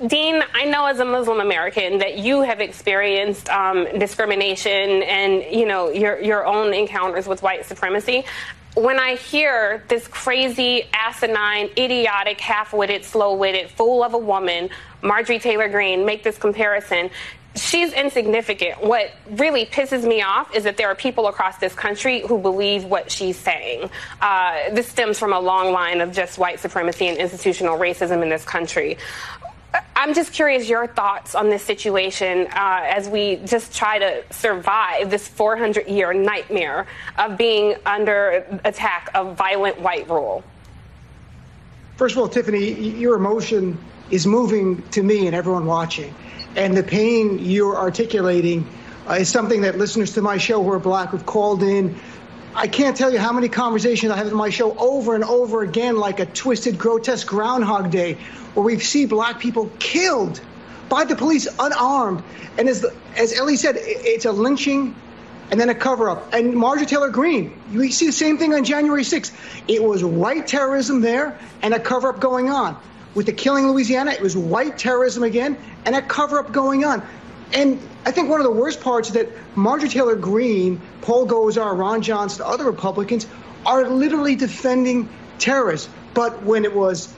Dean, I know as a Muslim American that you have experienced discrimination and, you know, your own encounters with white supremacy. When I hear this crazy, asinine, idiotic, half-witted, slow-witted fool of a woman, Marjorie Taylor Greene, make this comparison, she's insignificant. What really pisses me off is that there are people across this country who believe what she's saying. This stems from a long line of just white supremacy and institutional racism in this country. I'm just curious your thoughts on this situation as we just try to survive this 400-year nightmare of being under attack of violent white rule. First of all, Tiffany, your emotion is moving to me and everyone watching. And the pain you're articulating is something that listeners to my show who are black have called in. I can't tell you how many conversations I have in my show over and over again, like a twisted, grotesque Groundhog Day, where we see black people killed by the police unarmed. And as Ellie said, it's a lynching and then a cover-up. And Marjorie Taylor Greene, we see the same thing on January 6th. It was white terrorism there and a cover-up going on. With the killing in Louisiana, it was white terrorism again and a cover-up going on. And I think one of the worst parts is that Marjorie Taylor Greene, Paul Gosar, Ron Johnson, other Republicans are literally defending terrorists. But when it was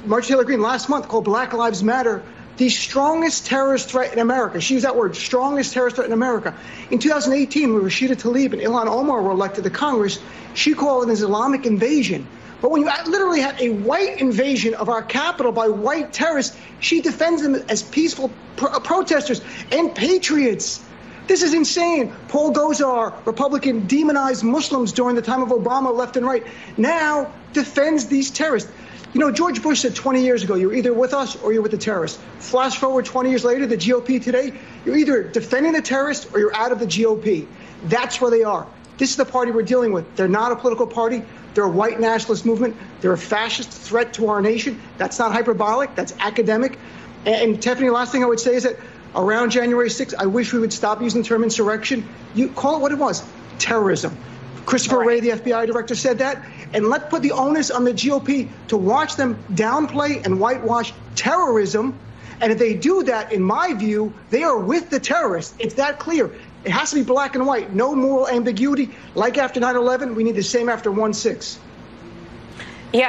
Marjorie Taylor Greene last month called Black Lives Matter the strongest terrorist threat in America, she used that word, strongest terrorist threat in America. In 2018, when Rashida Tlaib and Ilhan Omar were elected to Congress, she called it an Islamic invasion. But when you literally had a white invasion of our capital by white terrorists, she defends them as peaceful protesters and patriots. This is insane. Paul Gosar, Republican, demonized Muslims during the time of Obama, left and right, now defends these terrorists. You know, George Bush said 20 years ago, you're either with us or you're with the terrorists. Flash forward 20 years later, the GOP today, you're either defending the terrorists or you're out of the GOP. That's where they are. This is the party we're dealing with. They're not a political party. They're a white nationalist movement. They're a fascist threat to our nation. That's not hyperbolic. That's academic. And Tiffany, last thing I would say is that around January 6th, I wish we would stop using the term insurrection. You call it what it was, terrorism. Christopher Wray, the FBI director, said that. And let's put the onus on the GOP to watch them downplay and whitewash terrorism. And if they do that, in my view, they are with the terrorists. It's that clear. It has to be black and white. No moral ambiguity. Like after 9/11, we need the same after 1/6.